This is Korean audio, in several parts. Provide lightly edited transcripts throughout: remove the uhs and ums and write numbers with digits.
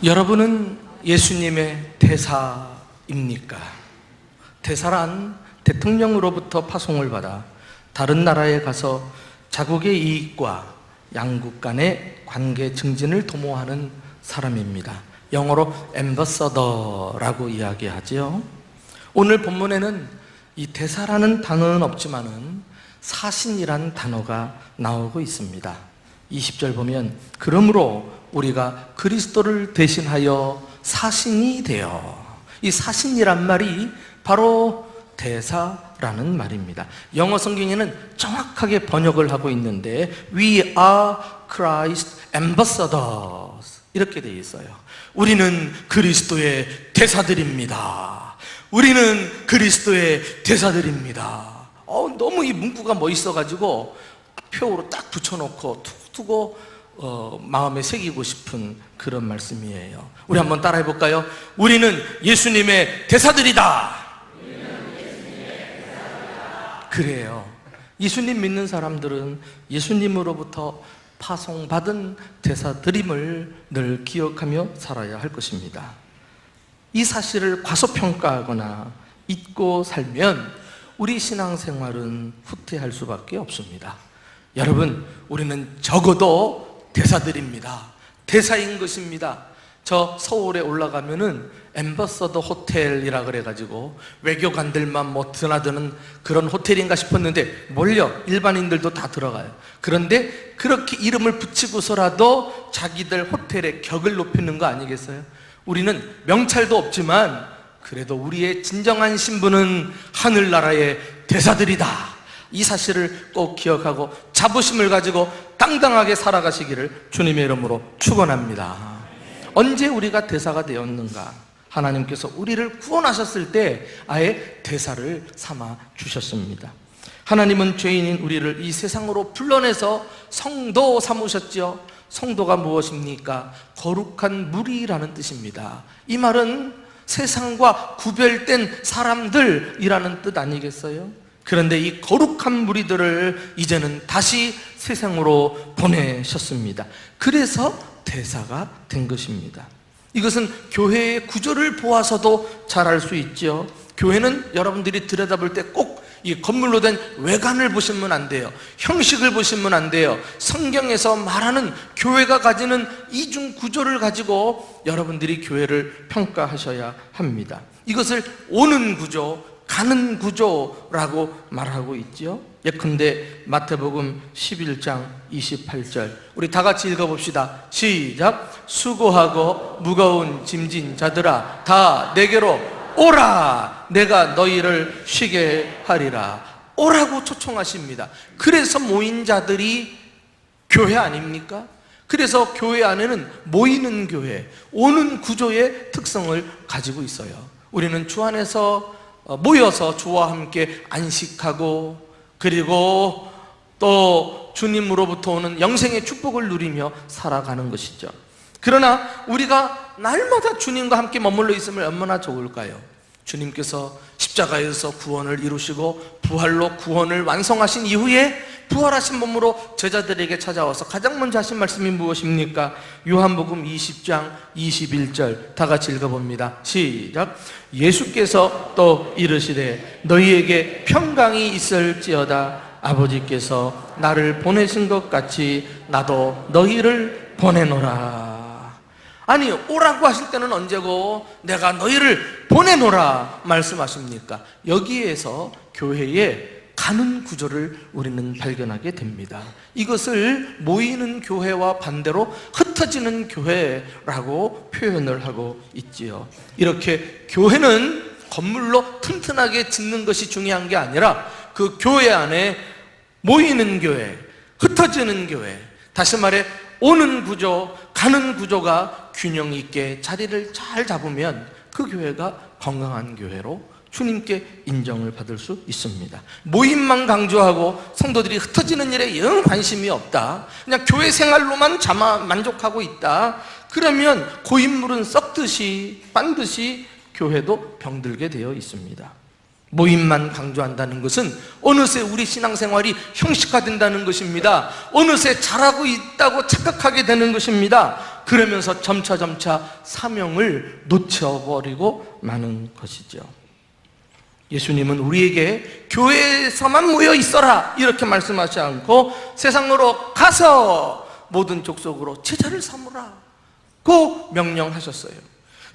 여러분은 예수님의 대사입니까? 대사란 대통령으로부터 파송을 받아 다른 나라에 가서 자국의 이익과 양국 간의 관계 증진을 도모하는 사람입니다. 영어로 앰버서더라고 이야기하지요. 오늘 본문에는 이 대사라는 단어는 없지만은 사신이란 단어가 나오고 있습니다. 20절 보면 그러므로 우리가 그리스도를 대신하여 사신이 되어, 이 사신이란 말이 바로 대사라는 말입니다. 영어 성경에는 정확하게 번역을 하고 있는데 We are Christ ambassadors 이렇게 되어 있어요. 우리는 그리스도의 대사들입니다. 우리는 그리스도의 대사들입니다. 너무 이 문구가 멋있어가지고 표로 딱 붙여놓고 툭 두고 마음에 새기고 싶은 그런 말씀이에요. 우리 한번 따라해 볼까요? 우리는 예수님의 대사들이다. 그래요. 예수님 믿는 사람들은 예수님으로부터 파송받은 대사들임을 늘 기억하며 살아야 할 것입니다. 이 사실을 과소평가하거나 잊고 살면 우리 신앙생활은 후퇴할 수밖에 없습니다. 여러분, 우리는 적어도 대사들입니다. 대사인 것입니다. 저 서울에 올라가면은 앰버서더 호텔이라 그래가지고 외교관들만 드나드는 그런 호텔인가 싶었는데 몰려 일반인들도 다 들어가요. 그런데 그렇게 이름을 붙이고서라도 자기들 호텔의 격을 높이는 거 아니겠어요? 우리는 명찰도 없지만 그래도 우리의 진정한 신분은 하늘나라의 대사들이다. 이 사실을 꼭 기억하고 자부심을 가지고 당당하게 살아가시기를 주님의 이름으로 축원합니다. 언제 우리가 대사가 되었는가? 하나님께서 우리를 구원하셨을 때 아예 대사를 삼아 주셨습니다. 하나님은 죄인인 우리를 이 세상으로 불러내서 성도 삼으셨죠. 성도가 무엇입니까? 거룩한 무리라는 뜻입니다. 이 말은 세상과 구별된 사람들이라는 뜻 아니겠어요? 그런데 이 거룩한 무리들을 이제는 다시 세상으로 보내셨습니다. 그래서 대사가 된 것입니다. 이것은 교회의 구조를 보아서도 잘 알 수 있죠. 교회는 여러분들이 들여다볼 때 꼭 이 건물로 된 외관을 보시면 안 돼요. 형식을 보시면 안 돼요. 성경에서 말하는 교회가 가지는 이중 구조를 가지고 여러분들이 교회를 평가하셔야 합니다. 이것을 오는 구조, 가는 구조라고 말하고 있죠. 예컨대 마태복음 11장 28절 우리 다 같이 읽어봅시다. 시작. 수고하고 무거운 짐진 자들아 다 내게로 오라. 내가 너희를 쉬게 하리라. 오라고 초청하십니다. 그래서 모인 자들이 교회 아닙니까? 그래서 교회 안에는 모이는 교회, 오는 구조의 특성을 가지고 있어요. 우리는 주 안에서 모여서 주와 함께 안식하고 그리고 또 주님으로부터 오는 영생의 축복을 누리며 살아가는 것이죠. 그러나 우리가 날마다 주님과 함께 머물러 있으면 얼마나 좋을까요? 주님께서 십자가에서 구원을 이루시고 부활로 구원을 완성하신 이후에 부활하신 몸으로 제자들에게 찾아와서 가장 먼저 하신 말씀이 무엇입니까? 요한복음 20장 21절 다 같이 읽어봅니다. 시작. 예수께서 또 이르시되 너희에게 평강이 있을지어다. 아버지께서 나를 보내신 것 같이 나도 너희를 보내노라. 아니, 오라고 하실 때는 언제고 내가 너희를 보내노라 말씀하십니까? 여기에서 교회의 가는 구조를 우리는 발견하게 됩니다. 이것을 모이는 교회와 반대로 흩어지는 교회라고 표현을 하고 있지요. 이렇게 교회는 건물로 튼튼하게 짓는 것이 중요한 게 아니라 그 교회 안에 모이는 교회, 흩어지는 교회, 다시 말해 오는 구조, 가는 구조가 균형 있게 자리를 잘 잡으면 그 교회가 건강한 교회로 주님께 인정을 받을 수 있습니다. 모임만 강조하고 성도들이 흩어지는 일에 영 관심이 없다, 그냥 교회 생활로만 만족하고 있다, 그러면 고인물은 썩듯이 빤듯이 교회도 병들게 되어 있습니다. 모임만 강조한다는 것은 어느새 우리 신앙생활이 형식화된다는 것입니다. 어느새 잘하고 있다고 착각하게 되는 것입니다. 그러면서 점차 사명을 놓쳐버리고 마는 것이죠. 예수님은 우리에게 교회에서만 모여 있어라 이렇게 말씀하지 않고 세상으로 가서 모든 족속으로 제자를 삼으라고 명령하셨어요.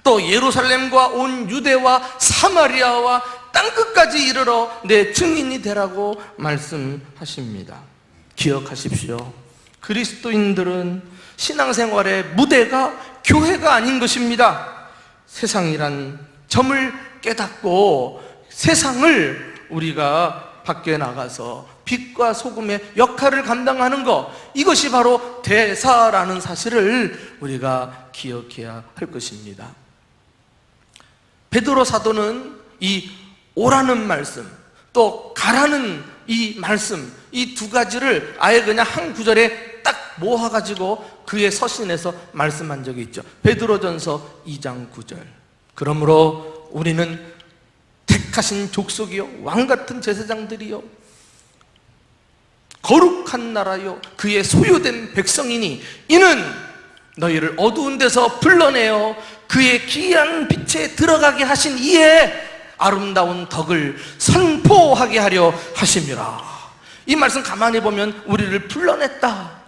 또 예루살렘과 온 유대와 사마리아와 땅끝까지 이르러 내 증인이 되라고 말씀하십니다. 기억하십시오. 그리스도인들은 신앙생활의 무대가 교회가 아닌 것입니다. 세상이란 점을 깨닫고 세상을 우리가 밖에 나가서 빛과 소금의 역할을 감당하는 것, 이것이 바로 대사라는 사실을 우리가 기억해야 할 것입니다. 베드로 사도는 이 오라는 말씀, 또 가라는 이 말씀, 이 두 가지를 아예 그냥 한 구절에 딱 모아가지고 그의 서신에서 말씀한 적이 있죠. 베드로전서 2장 9절. 그러므로 우리는 택하신 족속이요, 왕같은 제사장들이요, 거룩한 나라요, 그의 소유된 백성이니 이는 너희를 어두운 데서 불러내어 그의 기이한 빛에 들어가게 하신 이에 아름다운 덕을 선포하게 하려 하심이라. 이 말씀 가만히 보면 우리를 불러냈다,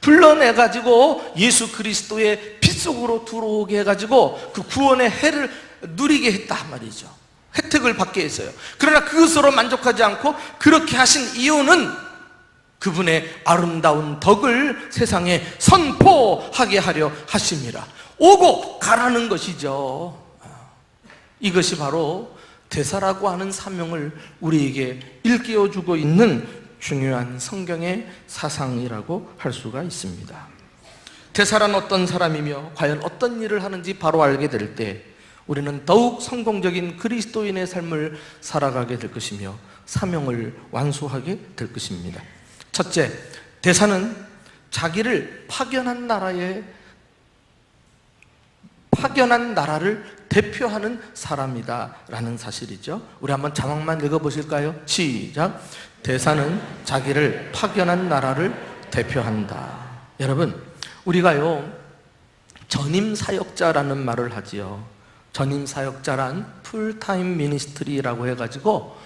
불러내가지고 예수 그리스도의 빛 속으로 들어오게 해가지고 그 구원의 해를 누리게 했다 말이죠. 혜택을 받게 했어요. 그러나 그것으로 만족하지 않고 그렇게 하신 이유는 그분의 아름다운 덕을 세상에 선포하게 하려 하심이라. 오고 가라는 것이죠. 이것이 바로 대사라고 하는 사명을 우리에게 일깨워주고 있는 중요한 성경의 사상이라고 할 수가 있습니다. 대사란 어떤 사람이며 과연 어떤 일을 하는지 바로 알게 될 때 우리는 더욱 성공적인 그리스도인의 삶을 살아가게 될 것이며 사명을 완수하게 될 것입니다. 첫째, 대사는 자기를 파견한 나라를 대표하는 사람이다 라는 사실이죠. 우리 한번 자막만 읽어보실까요? 시작. 대사는 자기를 파견한 나라를 대표한다. 여러분, 우리가요 전임 사역자라는 말을 하지요. 전임 사역자란 풀타임 미니스트리라고 해가지고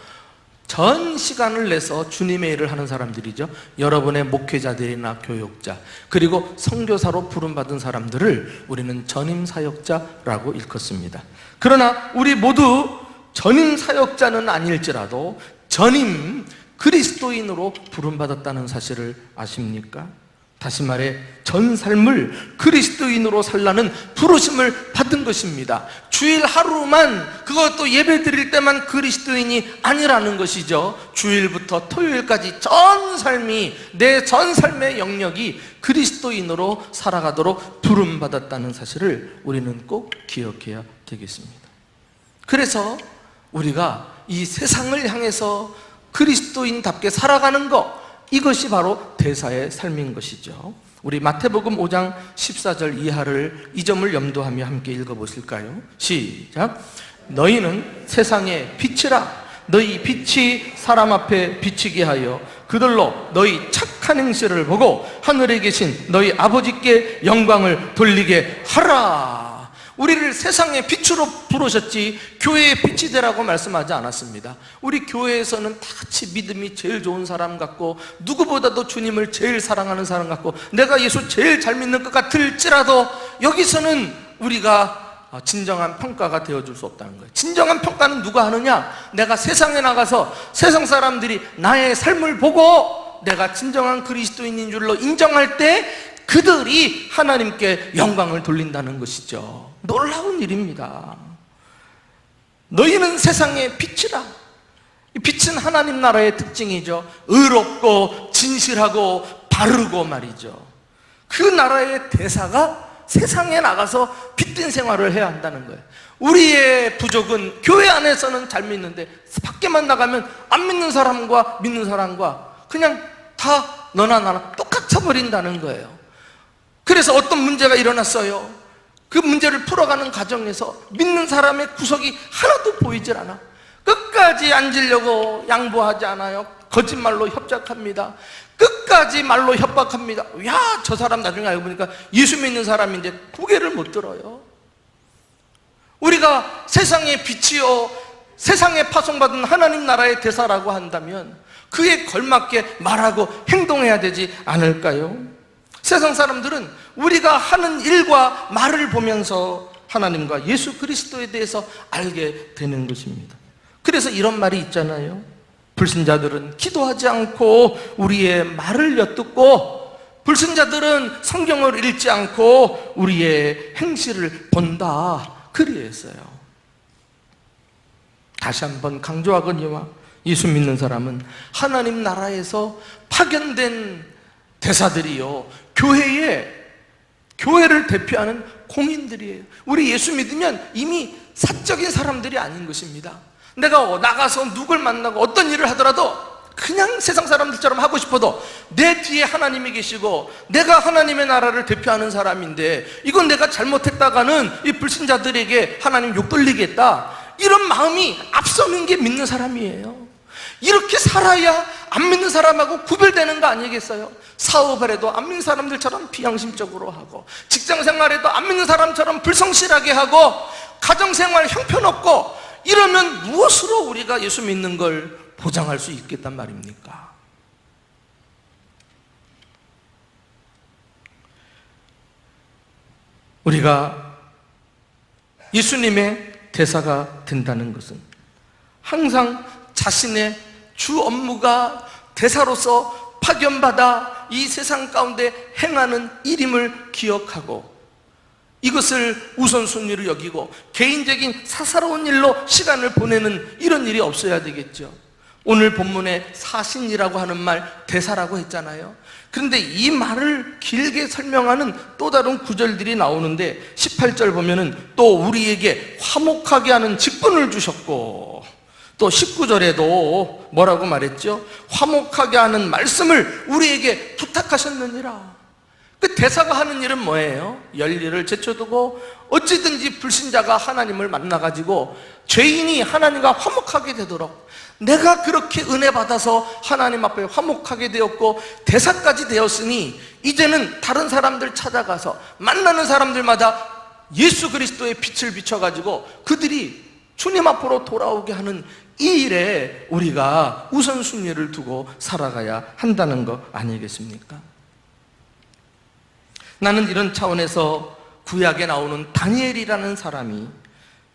전 시간을 내서 주님의 일을 하는 사람들이죠. 여러분의 목회자들이나 교육자, 그리고 선교사로 부름받은 사람들을 우리는 전임 사역자라고 일컫습니다. 그러나 우리 모두 전임 사역자는 아닐지라도 전임 그리스도인으로 부름받았다는 사실을 아십니까? 다시 말해 전 삶을 그리스도인으로 살라는 부르심을 받은 것입니다. 주일 하루만, 그것도 예배 드릴 때만 그리스도인이 아니라는 것이죠. 주일부터 토요일까지 전 삶이, 내 전 삶의 영역이 그리스도인으로 살아가도록 부름받았다는 사실을 우리는 꼭 기억해야 되겠습니다. 그래서 우리가 이 세상을 향해서 그리스도인답게 살아가는 것, 이것이 바로 대사의 삶인 것이죠. 우리 마태복음 5장 14절 이하를, 이 점을 염두하며 함께 읽어보실까요? 시작. 너희는 세상의 빛이라. 너희 빛이 사람 앞에 비치게 하여 그들로 너희 착한 행실을 보고 하늘에 계신 너희 아버지께 영광을 돌리게 하라. 우리를 세상의 빛으로 부르셨지 교회의 빛이 되라고 말씀하지 않았습니다. 우리 교회에서는 다 같이 믿음이 제일 좋은 사람 같고 누구보다도 주님을 제일 사랑하는 사람 같고 내가 예수 제일 잘 믿는 것 같을지라도 여기서는 우리가 진정한 평가가 되어줄 수 없다는 거예요. 진정한 평가는 누가 하느냐? 내가 세상에 나가서 세상 사람들이 나의 삶을 보고 내가 진정한 그리스도인인 줄로 인정할 때 그들이 하나님께 영광을 돌린다는 것이죠. 놀라운 일입니다. 너희는 세상의 빛이라. 이 빛은 하나님 나라의 특징이죠. 의롭고 진실하고 바르고 말이죠. 그 나라의 대사가 세상에 나가서 빛된 생활을 해야 한다는 거예요. 우리의 부족은 교회 안에서는 잘 믿는데 밖에만 나가면 안 믿는 사람과 믿는 사람과 그냥 다 너나 나나 똑같아 버린다는 거예요. 그래서 어떤 문제가 일어났어요. 그 문제를 풀어가는 과정에서 믿는 사람의 구석이 하나도 보이질 않아. 끝까지 앉으려고 양보하지 않아요. 거짓말로 협작합니다. 끝까지 말로 협박합니다. 야, 저 사람 나중에 알고 보니까 예수 믿는 사람인데 고개를 못 들어요. 우리가 세상의 빛이요 세상에 파송받은 하나님 나라의 대사라고 한다면 그에 걸맞게 말하고 행동해야 되지 않을까요? 세상 사람들은 우리가 하는 일과 말을 보면서 하나님과 예수 그리스도에 대해서 알게 되는 것입니다. 그래서 이런 말이 있잖아요. 불신자들은 기도하지 않고 우리의 말을 엿듣고 불신자들은 성경을 읽지 않고 우리의 행실을 본다. 그리했어요. 다시 한번 강조하거니와 예수 믿는 사람은 하나님 나라에서 파견된 대사들이요 교회를 대표하는 공인들이에요. 우리 예수 믿으면 이미 사적인 사람들이 아닌 것입니다. 내가 나가서 누굴 만나고 어떤 일을 하더라도 그냥 세상 사람들처럼 하고 싶어도 내 뒤에 하나님이 계시고 내가 하나님의 나라를 대표하는 사람인데 이건 내가 잘못했다가는 이 불신자들에게 하나님 욕 돌리겠다, 이런 마음이 앞서는 게 믿는 사람이에요. 이렇게 살아야 안 믿는 사람하고 구별되는 거 아니겠어요? 사업을 해도 안 믿는 사람들처럼 비양심적으로 하고, 직장생활에도 안 믿는 사람처럼 불성실하게 하고, 가정생활 형편없고, 이러면 무엇으로 우리가 예수 믿는 걸 보장할 수 있겠단 말입니까? 우리가 예수님의 대사가 된다는 것은 항상 자신의 주 업무가 대사로서 파견받아 이 세상 가운데 행하는 일임을 기억하고 이것을 우선순위로 여기고 개인적인 사사로운 일로 시간을 보내는 이런 일이 없어야 되겠죠. 오늘 본문에 사신이라고 하는 말 대사라고 했잖아요. 그런데 이 말을 길게 설명하는 또 다른 구절들이 나오는데 18절 보면은 또 우리에게 화목하게 하는 직분을 주셨고, 또 19절에도 뭐라고 말했죠? 화목하게 하는 말씀을 우리에게 부탁하셨느니라. 그 대사가 하는 일은 뭐예요? 열일을 제쳐두고 어찌든지 불신자가 하나님을 만나가지고 죄인이 하나님과 화목하게 되도록, 내가 그렇게 은혜 받아서 하나님 앞에 화목하게 되었고 대사까지 되었으니 이제는 다른 사람들 찾아가서 만나는 사람들마다 예수 그리스도의 빛을 비춰가지고 그들이 주님 앞으로 돌아오게 하는 이 일에 우리가 우선순위를 두고 살아가야 한다는 거 아니겠습니까? 나는 이런 차원에서 구약에 나오는 다니엘이라는 사람이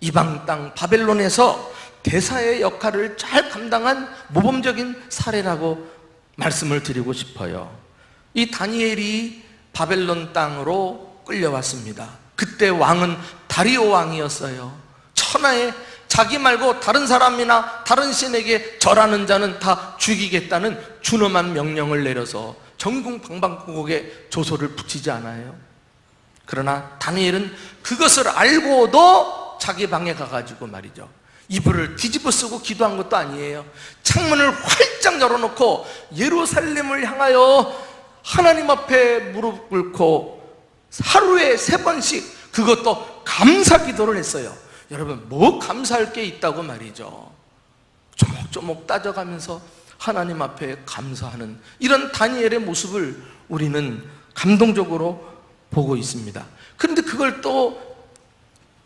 이방 땅 바벨론에서 대사의 역할을 잘 감당한 모범적인 사례라고 말씀을 드리고 싶어요. 이 다니엘이 바벨론 땅으로 끌려왔습니다. 그때 왕은 다리오 왕이었어요. 천하에 자기 말고 다른 사람이나 다른 신에게 절하는 자는 다 죽이겠다는 준엄한 명령을 내려서 전국 방방곡곡에 조소를 붙이지 않아요. 그러나 다니엘은 그것을 알고도 자기 방에 가가지고 말이죠, 이불을 뒤집어 쓰고 기도한 것도 아니에요. 창문을 활짝 열어놓고 예루살렘을 향하여 하나님 앞에 무릎 꿇고 하루에 3번씩 그것도 감사 기도를 했어요. 여러분, 뭐 감사할 게 있다고 말이죠. 조목조목 따져가면서 하나님 앞에 감사하는 이런 다니엘의 모습을 우리는 감동적으로 보고 있습니다. 그런데 그걸 또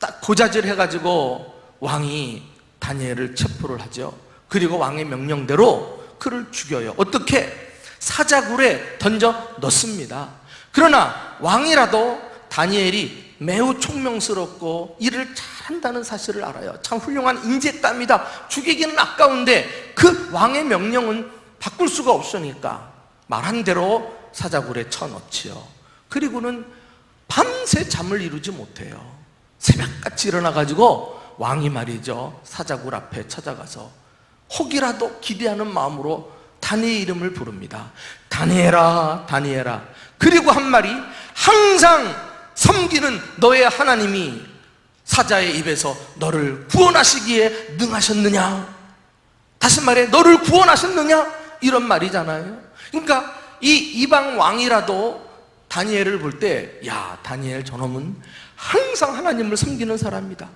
딱 고자질 해가지고 왕이 다니엘을 체포를 하죠. 그리고 왕의 명령대로 그를 죽여요. 어떻게? 사자굴에 던져 넣습니다. 그러나 왕이라도 다니엘이 매우 총명스럽고 일을 잘한다는 사실을 알아요. 참 훌륭한 인재감이다, 죽이기는 아까운데 그 왕의 명령은 바꿀 수가 없으니까 말한 대로 사자굴에 쳐넣지요. 그리고는 밤새 잠을 이루지 못해요. 새벽같이 일어나가지고 왕이 말이죠, 사자굴 앞에 찾아가서 혹이라도 기대하는 마음으로 다니엘 이름을 부릅니다. 다니엘아, 다니엘아. 그리고 한 말이, 항상 섬기는 너의 하나님이 사자의 입에서 너를 구원하시기에 능하셨느냐? 다시 말해, 너를 구원하셨느냐? 이런 말이잖아요. 그러니까 이 이방 왕이라도 다니엘을 볼 때, 야, 다니엘 저놈은 항상 하나님을 섬기는 사람이다.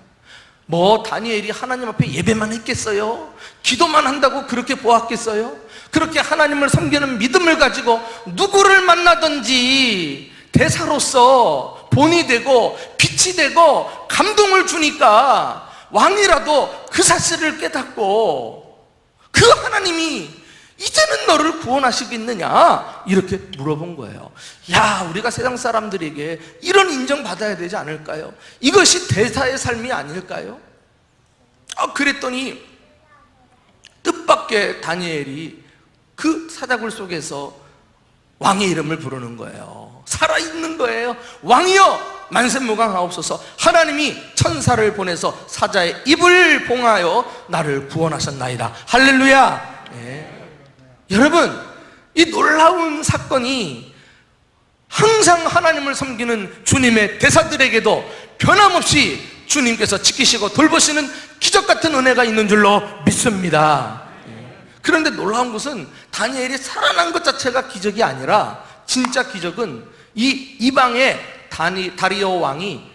뭐 다니엘이 하나님 앞에 예배만 했겠어요? 기도만 한다고 그렇게 보았겠어요? 그렇게 하나님을 섬기는 믿음을 가지고 누구를 만나든지 대사로서 본이 되고 빛이 되고 감동을 주니까 왕이라도 그 사실을 깨닫고 그 하나님이 이제는 너를 구원하시겠느냐 이렇게 물어본 거예요. 야, 우리가 세상 사람들에게 이런 인정받아야 되지 않을까요? 이것이 대사의 삶이 아닐까요? 그랬더니 뜻밖의 다니엘이 그 사자굴 속에서 왕의 이름을 부르는 거예요. 살아있는 거예요. 왕이여 만세무강하옵소서. 하나님이 천사를 보내서 사자의 입을 봉하여 나를 구원하셨나이다. 할렐루야. 네. 여러분, 이 놀라운 사건이 항상 하나님을 섬기는 주님의 대사들에게도 변함없이 주님께서 지키시고 돌보시는 기적같은 은혜가 있는 줄로 믿습니다. 그런데 놀라운 것은 다니엘이 살아난 것 자체가 기적이 아니라 진짜 기적은 이 이방의 다리오 왕이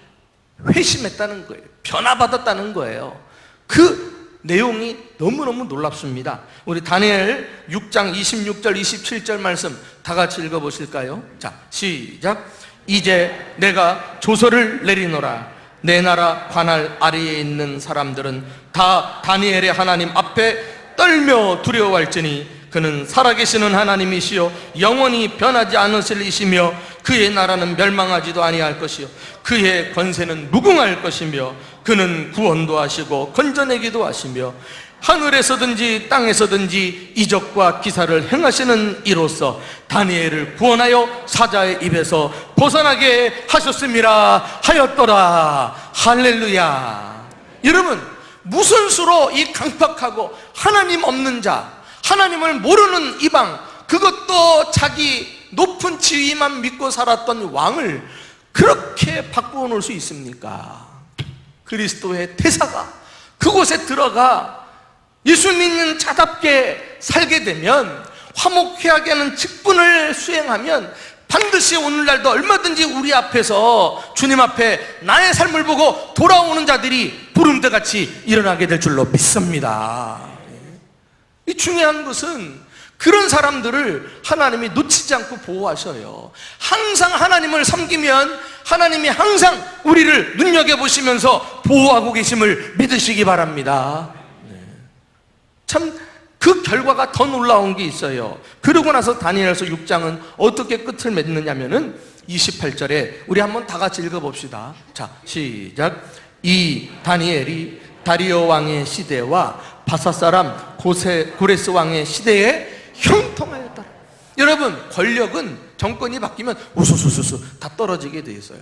회심했다는 거예요. 변화받았다는 거예요. 그 내용이 너무너무 놀랍습니다. 우리 다니엘 6장 26절 27절 말씀 다 같이 읽어보실까요? 자, 시작. 이제 내가 조서를 내리노라. 내 나라 관할 아래에 있는 사람들은 다 다니엘의 하나님 앞에 떨며 두려워할지니 그는 살아계시는 하나님이시요 영원히 변하지 않으실 이시며 그의 나라는 멸망하지도 아니할 것이요 그의 권세는 무궁할 것이며 그는 구원도 하시고 건져내기도 하시며 하늘에서든지 땅에서든지 이적과 기사를 행하시는 이로써 다니엘을 구원하여 사자의 입에서 벗어나게 하셨음이라 하였더라. 할렐루야. 여러분, 무슨 수로 이 강팍하고 하나님 없는 자, 하나님을 모르는 이방, 그것도 자기 높은 지위만 믿고 살았던 왕을 그렇게 바꾸어 놓을 수 있습니까? 그리스도의 대사가 그곳에 들어가 예수 믿는 자답게 살게 되면, 화목회하게 하는 직분을 수행하면 반드시 오늘날도 얼마든지 우리 앞에서 주님 앞에 나의 삶을 보고 돌아오는 자들이 부름대같이 일어나게 될 줄로 믿습니다. 이 중요한 것은 그런 사람들을 하나님이 놓치지 않고 보호하셔요. 항상 하나님을 섬기면 하나님이 항상 우리를 눈여겨보시면서 보호하고 계심을 믿으시기 바랍니다. 참 그 결과가 더 놀라운 게 있어요. 그러고 나서 다니엘서 6장은 어떻게 끝을 맺느냐면은 28절에 우리 한번 다 같이 읽어봅시다. 자, 시작. 이 다니엘이 다리오 왕의 시대와 바사 사람 고레스 왕의 시대에 형통하였다. 여러분, 권력은 정권이 바뀌면 우수수수수 다 떨어지게 돼 있어요.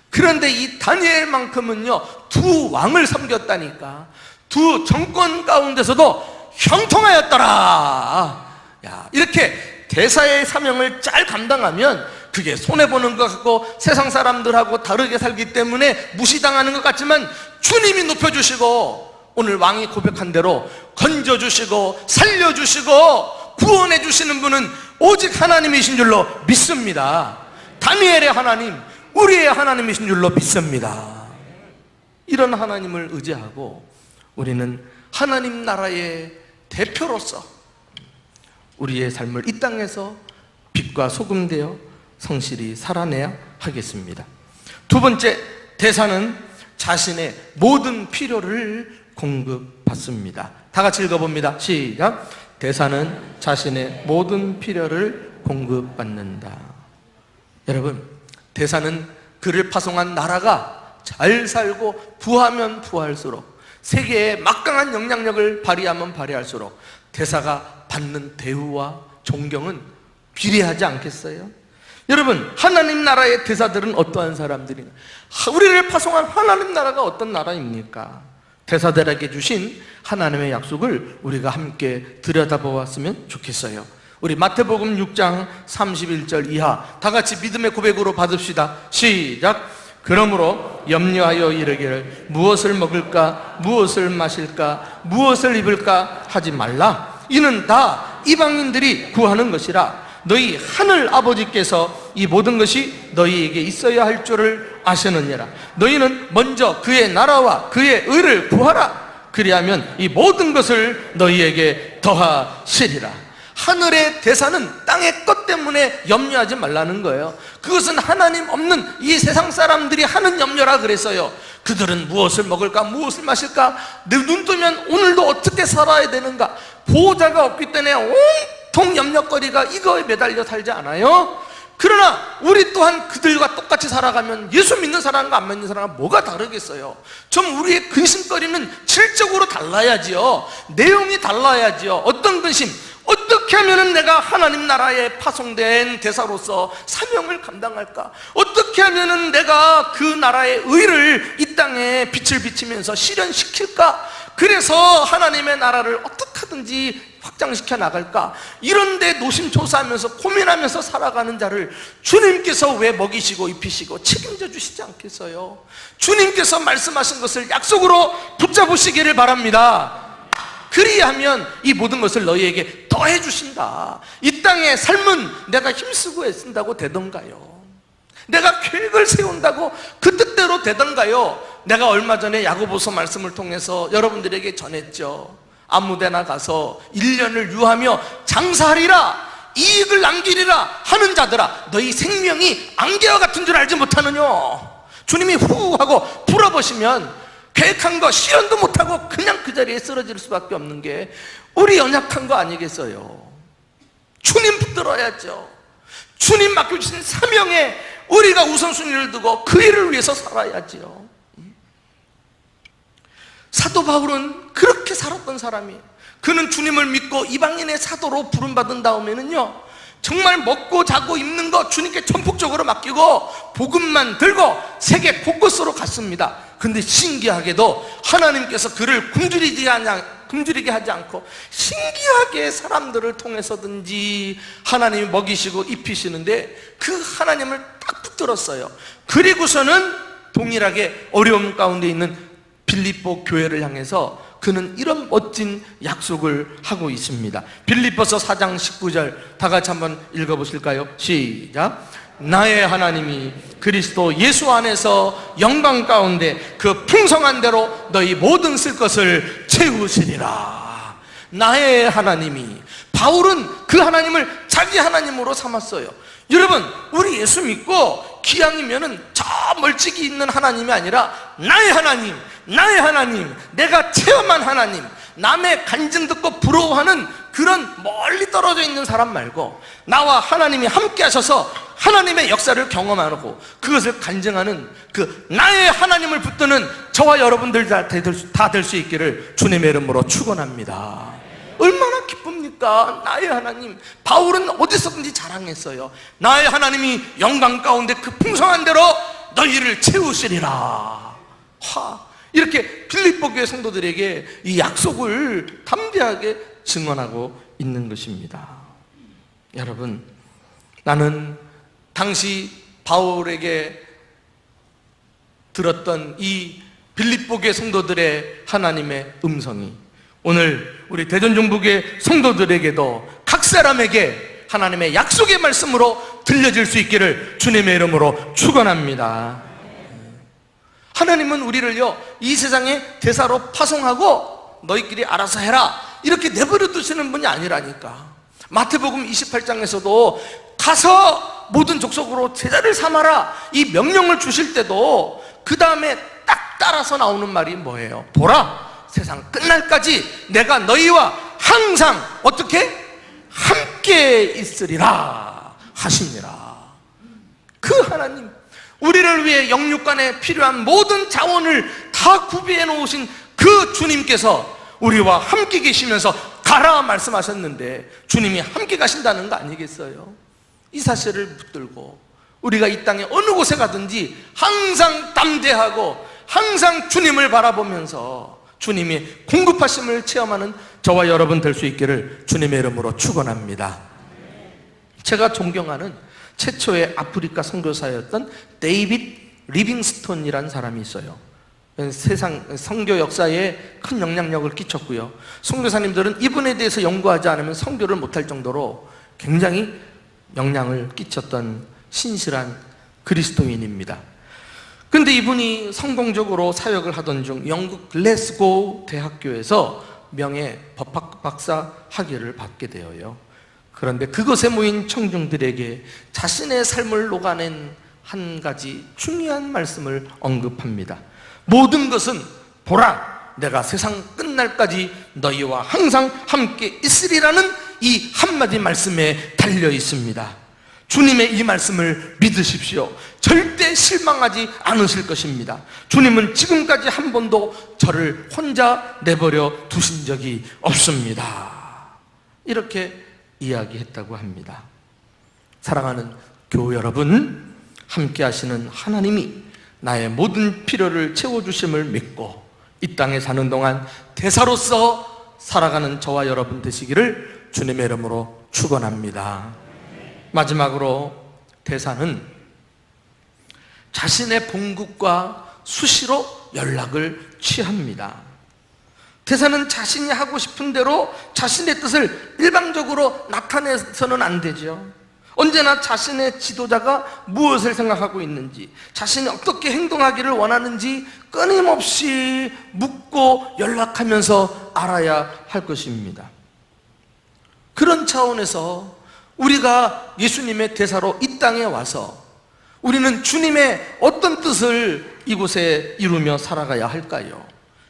그런데 이 다니엘만큼은요, 두 왕을 섬겼다니까. 두 정권 가운데서도 형통하였더라. 야, 이렇게 대사의 사명을 잘 감당하면 그게 손해보는 것 같고 세상 사람들하고 다르게 살기 때문에 무시당하는 것 같지만 주님이 높여주시고 오늘 왕이 고백한 대로 건져주시고 살려주시고 구원해주시는 분은 오직 하나님이신 줄로 믿습니다. 다니엘의 하나님, 우리의 하나님이신 줄로 믿습니다. 이런 하나님을 의지하고 우리는 하나님 나라의 대표로서 우리의 삶을 이 땅에서 빛과 소금 되어 성실히 살아내야 하겠습니다. 두 번째, 대사는 자신의 모든 필요를 공급받습니다. 다 같이 읽어봅니다. 시작. 대사는 자신의 모든 필요를 공급받는다. 여러분, 대사는 그를 파송한 나라가 잘 살고 부하면 부할수록, 세계에 막강한 영향력을 발휘하면 발휘할수록 대사가 받는 대우와 존경은 비례하지 않겠어요? 여러분, 하나님 나라의 대사들은 어떠한 사람들인가? 우리를 파송한 하나님 나라가 어떤 나라입니까? 대사들에게 주신 하나님의 약속을 우리가 함께 들여다보았으면 좋겠어요. 우리 마태복음 6장 31절 이하 다 같이 믿음의 고백으로 받읍시다. 시작. 그러므로 염려하여 이르기를 무엇을 먹을까, 무엇을 마실까, 무엇을 입을까 하지 말라. 이는 다 이방인들이 구하는 것이라. 너희 하늘 아버지께서 이 모든 것이 너희에게 있어야 할 줄을 아시느니라. 너희는 먼저 그의 나라와 그의 의를 구하라. 그리하면 이 모든 것을 너희에게 더하시리라. 하늘의 대사는 땅의 것 때문에 염려하지 말라는 거예요. 그것은 하나님 없는 이 세상 사람들이 하는 염려라 그랬어요. 그들은 무엇을 먹을까, 무엇을 마실까, 눈 뜨면 오늘도 어떻게 살아야 되는가, 보호자가 없기 때문에 온통 염려거리가 이거에 매달려 살지 않아요? 그러나 우리 또한 그들과 똑같이 살아가면 예수 믿는 사람과 안 믿는 사람과 뭐가 다르겠어요? 좀 우리의 근심거리는 질적으로 달라야지요. 내용이 달라야지요. 어떤 근심? 어떻게 하면 내가 하나님 나라에 파송된 대사로서 사명을 감당할까? 어떻게 하면 내가 그 나라의 의를 이 땅에 빛을 비치면서 실현시킬까? 그래서 하나님의 나라를 어떻게 하든지 확장시켜 나갈까? 이런데 노심초사하면서 고민하면서 살아가는 자를 주님께서 왜 먹이시고 입히시고 책임져 주시지 않겠어요? 주님께서 말씀하신 것을 약속으로 붙잡으시기를 바랍니다. 그리하면 이 모든 것을 너희에게 더해 주신다. 이 땅의 삶은 내가 힘쓰고 애쓴다고 되던가요? 내가 계획을 세운다고 그 뜻대로 되던가요? 내가 얼마 전에 야고보서 말씀을 통해서 여러분들에게 전했죠. 아무데나 가서 1년을 유하며 장사하리라, 이익을 남기리라 하는 자들아, 너희 생명이 안개와 같은 줄 알지 못하느냐? 주님이 후 하고 불어보시면 계획한 거 실현도 못하고 그냥 그 자리에 쓰러질 수밖에 없는 게 우리 연약한 거 아니겠어요? 주님 붙들어야죠. 주님 맡겨주신 사명에 우리가 우선순위를 두고 그 일을 위해서 살아야지요. 사도 바울은 그렇게 살았던 사람이에요. 그는 주님을 믿고 이방인의 사도로 부름받은 다음에는요, 정말 먹고 자고 입는 거 주님께 전폭적으로 맡기고 복음만 들고 세계 곳곳으로 갔습니다. 근데 신기하게도 하나님께서 그를 굶주리게 하지 않고 신기하게 사람들을 통해서든지 하나님이 먹이시고 입히시는데 그 하나님을 딱 붙들었어요. 그리고서는 동일하게 어려움 가운데 있는 빌립보 교회를 향해서 그는 이런 멋진 약속을 하고 있습니다. 빌립보서 4장 19절 다 같이 한번 읽어보실까요? 시작. 나의 하나님이 그리스도 예수 안에서 영광 가운데 그 풍성한 대로 너희 모든 쓸 것을 채우시리라. 나의 하나님이, 바울은 그 하나님을 자기 하나님으로 삼았어요. 여러분, 우리 예수 믿고 기왕이면은 저 멀찍이 있는 하나님이 아니라 나의 하나님, 나의 하나님, 내가 체험한 하나님, 남의 간증 듣고 부러워하는 그런 멀리 떨어져 있는 사람 말고 나와 하나님이 함께 하셔서 하나님의 역사를 경험하고 그것을 간증하는 그 나의 하나님을 붙드는 저와 여러분들 다 될 수 있기를 주님의 이름으로 축원합니다. 얼마나 기쁩니까? 나의 하나님. 바울은 어디서든지 자랑했어요. 나의 하나님이 영광 가운데 그 풍성한 대로 너희를 채우시리라. 이렇게 빌립보 교회 성도들에게 이 약속을 담대하게 증언하고 있는 것입니다. 여러분, 나는 당시 바울에게 들었던 이 빌립보 교회 성도들의 하나님의 음성이 오늘 우리 대전종북의 성도들에게도 각 사람에게 하나님의 약속의 말씀으로 들려질 수 있기를 주님의 이름으로 축원합니다. 하나님은 우리를요, 이 세상에 대사로 파송하고 너희끼리 알아서 해라 이렇게 내버려 두시는 분이 아니라니까. 마태복음 28장에서도 가서 모든 족속으로 제자를 삼아라 이 명령을 주실 때도 그 다음에 딱 따라서 나오는 말이 뭐예요? 보라, 세상 끝날까지 내가 너희와 항상 어떻게? 함께 있으리라 하시니라. 그 하나님, 우리를 위해 영육간에 필요한 모든 자원을 다 구비해 놓으신 그 주님께서 우리와 함께 계시면서 가라 말씀하셨는데 주님이 함께 가신다는 거 아니겠어요? 이 사실을 붙들고 우리가 이 땅에 어느 곳에 가든지 항상 담대하고 항상 주님을 바라보면서 주님이 공급하심을 체험하는 저와 여러분 될 수 있기를 주님의 이름으로 축원합니다. 제가 존경하는 최초의 아프리카 선교사였던 데이빗 리빙스톤이라는 사람이 있어요. 세상 선교 역사에 큰 영향력을 끼쳤고요. 선교사님들은 이분에 대해서 연구하지 않으면 선교를 못할 정도로 굉장히 영향을 끼쳤던 신실한 그리스도인입니다. 근데 이분이 성공적으로 사역을 하던 중 영국 글래스고 대학교에서 명예 법학 박사 학위를 받게 되어요. 그런데 그것에 모인 청중들에게 자신의 삶을 녹아낸 한 가지 중요한 말씀을 언급합니다. 모든 것은 보라, 내가 세상 끝날까지 너희와 항상 함께 있으리라는 이 한마디 말씀에 달려 있습니다. 주님의 이 말씀을 믿으십시오. 절대 실망하지 않으실 것입니다. 주님은 지금까지 한 번도 저를 혼자 내버려 두신 적이 없습니다. 이렇게 이야기했다고 합니다. 사랑하는 교우 여러분, 함께 하시는 하나님이 나의 모든 필요를 채워주심을 믿고 이 땅에 사는 동안 대사로서 살아가는 저와 여러분 되시기를 주님의 이름으로 축원합니다. 마지막으로 대사는 자신의 본국과 수시로 연락을 취합니다. 대사는 자신이 하고 싶은 대로 자신의 뜻을 일방적으로 나타내서는 안 되죠. 언제나 자신의 지도자가 무엇을 생각하고 있는지, 자신이 어떻게 행동하기를 원하는지 끊임없이 묻고 연락하면서 알아야 할 것입니다. 그런 차원에서 우리가 예수님의 대사로 이 땅에 와서 우리는 주님의 어떤 뜻을 이곳에 이루며 살아가야 할까요?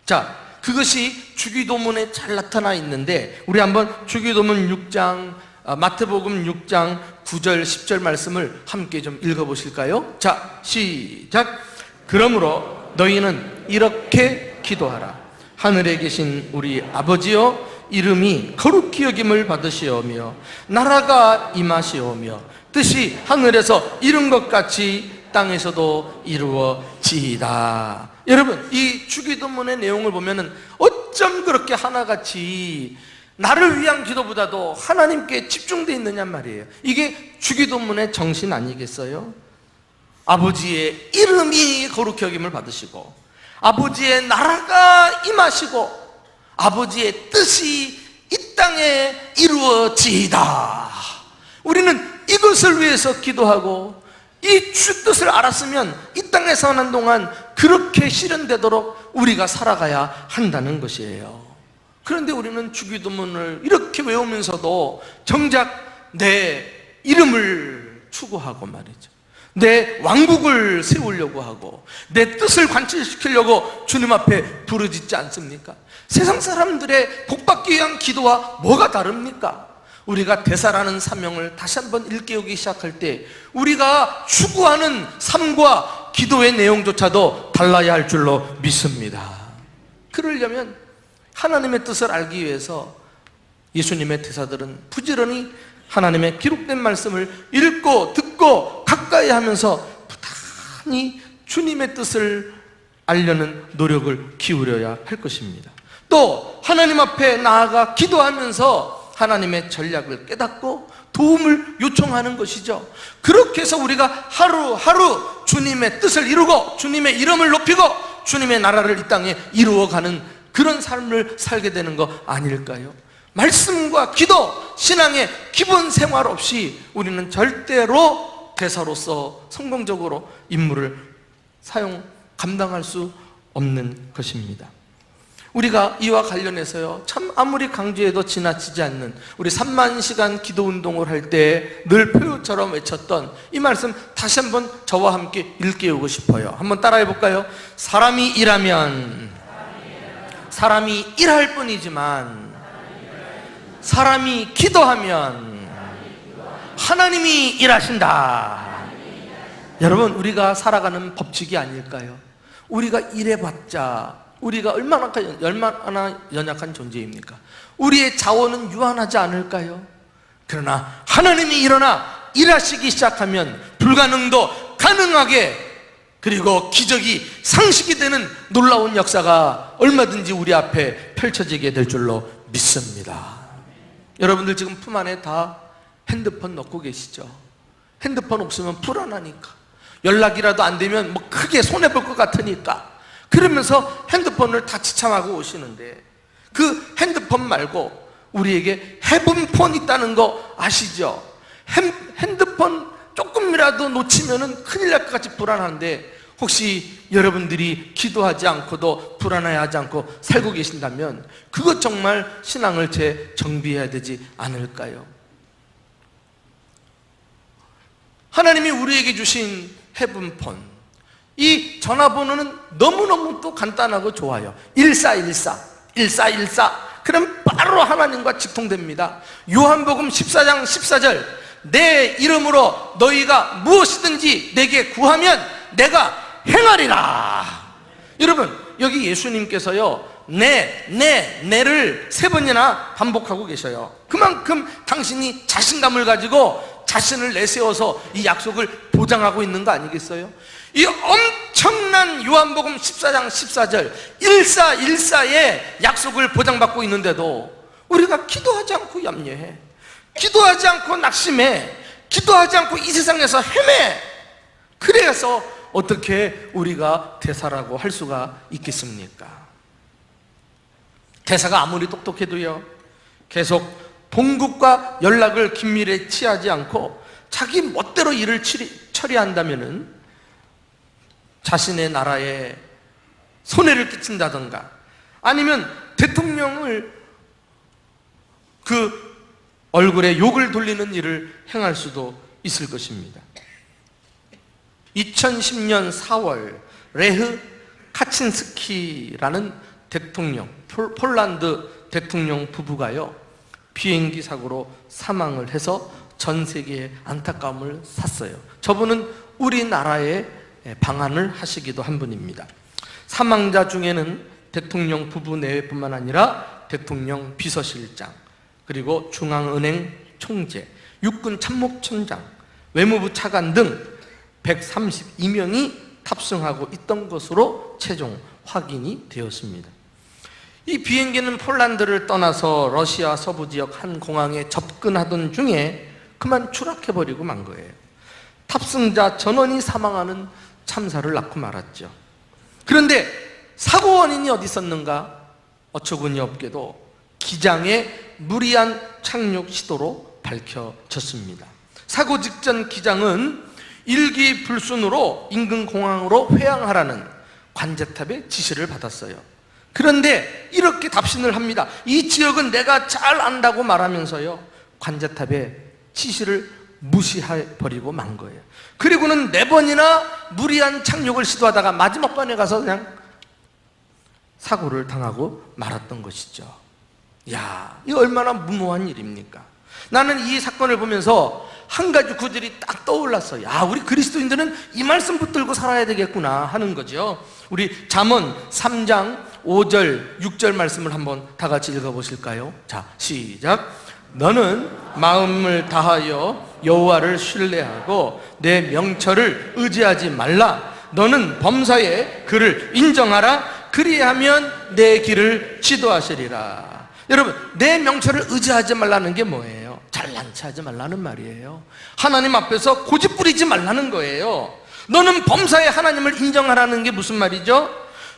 자, 그것이 주기도문에 잘 나타나 있는데 우리 한번 주기도문 6장, 마태복음 6장 9절 10절 말씀을 함께 좀 읽어보실까요? 자, 시작. 그러므로 너희는 이렇게 기도하라. 하늘에 계신 우리 아버지여, 이름이 거룩히 여김을 받으시오며 나라가 임하시오며 뜻이 하늘에서 이룬 것 같이 땅에서도 이루어지이다. 여러분, 이 주기도문의 내용을 보면은 어쩜 그렇게 하나같이 나를 위한 기도보다도 하나님께 집중되어 있느냐 말이에요. 이게 주기도문의 정신 아니겠어요? 아버지의 이름이 거룩히 여김을 받으시고 아버지의 나라가 임하시고 아버지의 뜻이 이 땅에 이루어지이다. 우리는 이것을 위해서 기도하고 이 주 뜻을 알았으면 이 땅에 사는 동안 그렇게 실현되도록 우리가 살아가야 한다는 것이에요. 그런데 우리는 주기도문을 이렇게 외우면서도 정작 내 이름을 추구하고 말이죠, 내 왕국을 세우려고 하고 내 뜻을 관철시키려고 주님 앞에 부르짖지 않습니까? 세상 사람들의 복받기 위한 기도와 뭐가 다릅니까? 우리가 대사라는 사명을 다시 한번 일깨우기 시작할 때 우리가 추구하는 삶과 기도의 내용조차도 달라야 할 줄로 믿습니다. 그러려면 하나님의 뜻을 알기 위해서 예수님의 대사들은 부지런히 하나님의 기록된 말씀을 읽고 듣고 가까이 하면서 부단히 주님의 뜻을 알려는 노력을 기울여야 할 것입니다. 또 하나님 앞에 나아가 기도하면서 하나님의 전략을 깨닫고 도움을 요청하는 것이죠. 그렇게 해서 우리가 하루하루 주님의 뜻을 이루고 주님의 이름을 높이고 주님의 나라를 이 땅에 이루어가는 그런 삶을 살게 되는 거 아닐까요? 말씀과 기도, 신앙의 기본 생활 없이 우리는 절대로 대사로서 성공적으로 임무를 감당할 수 없는 것입니다. 우리가 이와 관련해서요, 참 아무리 강조해도 지나치지 않는 우리 3만 시간 기도 운동을 할 때 늘 표효처럼 외쳤던 이 말씀 다시 한번 저와 함께 일깨우고 싶어요. 한번 따라해 볼까요? 사람이 일하면 사람이 일할 뿐이지만 사람이 기도하면 하나님이 일하신다. 여러분, 우리가 살아가는 법칙이 아닐까요? 우리가 일해봤자 우리가 얼마나 연약한 존재입니까? 우리의 자원은 유한하지 않을까요? 그러나 하나님이 일어나 일하시기 시작하면 불가능도 가능하게, 그리고 기적이 상식이 되는 놀라운 역사가 얼마든지 우리 앞에 펼쳐지게 될 줄로 믿습니다. 여러분들 지금 품 안에 다 핸드폰 넣고 계시죠? 핸드폰 없으면 불안하니까, 연락이라도 안 되면 뭐 크게 손해볼 것 같으니까 그러면서 핸드폰을 다 지참하고 오시는데, 그 핸드폰 말고 우리에게 헤븐폰 있다는 거 아시죠? 핸드폰 조금이라도 놓치면 큰일 날 것 같이 불안한데, 혹시 여러분들이 기도하지 않고도 불안해하지 않고 살고 계신다면 그것 정말 신앙을 재정비해야 되지 않을까요? 하나님이 우리에게 주신 헤븐폰, 이 전화번호는 너무너무 또 간단하고 좋아요. 1414 1414, 그럼 바로 하나님과 직통됩니다. 요한복음 14장 14절, 내 이름으로 너희가 무엇이든지 내게 구하면 내가 행하리라. 여러분, 여기 예수님께서요, 내를 3번이나 반복하고 계셔요. 그만큼 당신이 자신감을 가지고 자신을 내세워서 이 약속을 보장하고 있는 거 아니겠어요? 이 엄청난 요한복음 14장 14절 1414의 약속을 보장받고 있는데도 우리가 기도하지 않고 염려해, 기도하지 않고 낙심해, 기도하지 않고 이 세상에서 헤매. 그래서 어떻게 우리가 대사라고 할 수가 있겠습니까? 대사가 아무리 똑똑해도요, 계속 본국과 연락을 긴밀히 취하지 않고 자기 멋대로 일을 처리한다면은 자신의 나라에 손해를 끼친다던가, 아니면 대통령을 그 얼굴에 욕을 돌리는 일을 행할 수도 있을 것입니다. 2010년 4월 레흐 카친스키라는 대통령, 폴란드 대통령 부부가요, 비행기 사고로 사망을 해서 전 세계에 안타까움을 샀어요. 저분은 우리나라에 방한을 하시기도 한 분입니다. 사망자 중에는 대통령 부부 내외뿐만 아니라 대통령 비서실장, 그리고 중앙은행 총재, 육군 참모총장, 외무부 차관 등 132명이 탑승하고 있던 것으로 최종 확인이 되었습니다. 이 비행기는 폴란드를 떠나서 러시아 서부 지역 한 공항에 접근하던 중에 그만 추락해버리고 만 거예요. 탑승자 전원이 사망하는 참사를 낳고 말았죠. 그런데 사고 원인이 어디 있었는가? 어처구니 없게도 기장의 무리한 착륙 시도로 밝혀졌습니다. 사고 직전 기장은 일기 불순으로 인근 공항으로 회항하라는 관제탑의 지시를 받았어요. 그런데 이렇게 답신을 합니다. 이 지역은 내가 잘 안다고 말하면서요, 관제탑의 지시를 무시해버리고 만 거예요. 그리고는 4번이나 무리한 착륙을 시도하다가 마지막 번에 가서 그냥 사고를 당하고 말았던 것이죠. 야, 이 얼마나 무모한 일입니까? 나는 이 사건을 보면서 한 가지 구절이 딱 떠올랐어요. 야, 우리 그리스도인들은 이 말씀 붙들고 살아야 되겠구나 하는 거죠. 우리 잠언 3장 5절 6절 말씀을 한번 다 같이 읽어보실까요? 자, 시작. 너는 마음을 다하여 여호와를 신뢰하고 내 명철을 의지하지 말라. 너는 범사에 그를 인정하라. 그리하면 내 길을 지도하시리라. 여러분, 내 명철을 의지하지 말라는 게 뭐예요? 잘난 체 하지 말라는 말이에요. 하나님 앞에서 고집 부리지 말라는 거예요. 너는 범사에 하나님을 인정하라는 게 무슨 말이죠?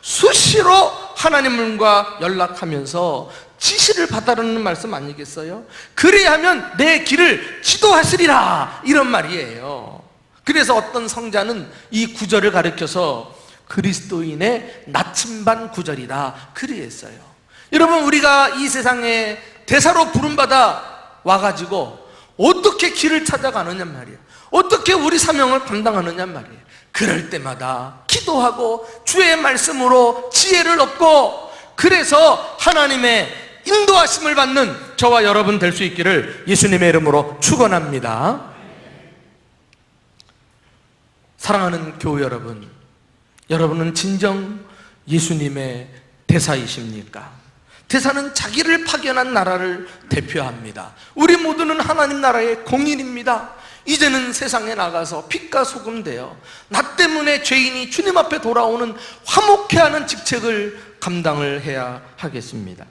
수시로 하나님과 연락하면서 지시를 받아라는 말씀 아니겠어요? 그리하면 내 길을 지도하시리라, 이런 말이에요. 그래서 어떤 성자는 이 구절을 가리켜서 그리스도인의 나침반 구절이다, 그리했어요. 여러분, 우리가 이 세상에 대사로 부름받아 와가지고 어떻게 길을 찾아가느냐 말이에요. 어떻게 우리 사명을 감당하느냐 말이에요. 그럴 때마다 기도하고 주의 말씀으로 지혜를 얻고, 그래서 하나님의 인도하심을 받는 저와 여러분 될 수 있기를 예수님의 이름으로 축원합니다. 사랑하는 교회 여러분, 여러분은 진정 예수님의 대사이십니까? 대사는 자기를 파견한 나라를 대표합니다. 우리 모두는 하나님 나라의 공인입니다. 이제는 세상에 나가서 빛과 소금 되어 나 때문에 죄인이 주님 앞에 돌아오는 화목해 하는 직책을 감당을 해야 하겠습니다.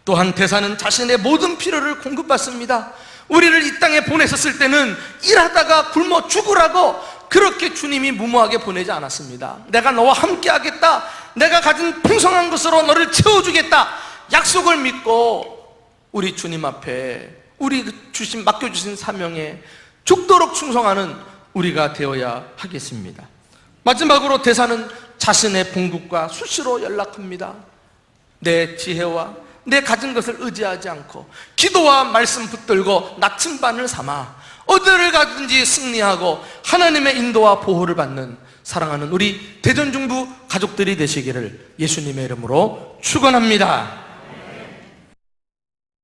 또한 대사는 자신의 모든 필요를 공급받습니다. 우리를 이 땅에 보내셨을 때는 일하다가 굶어 죽으라고 그렇게 주님이 무모하게 보내지 않았습니다. 내가 너와 함께 하겠다, 내가 가진 풍성한 것으로 너를 채워주겠다 약속을 믿고 우리 주님 앞에 우리 맡겨주신 사명에 죽도록 충성하는 우리가 되어야 하겠습니다. 마지막으로 대사는 자신의 본국과 수시로 연락합니다. 내 지혜와 내 가진 것을 의지하지 않고 기도와 말씀 붙들고 나침반을 삼아 어디를 가든지 승리하고 하나님의 인도와 보호를 받는 사랑하는 우리 대전중부 가족들이 되시기를 예수님의 이름으로 축원합니다.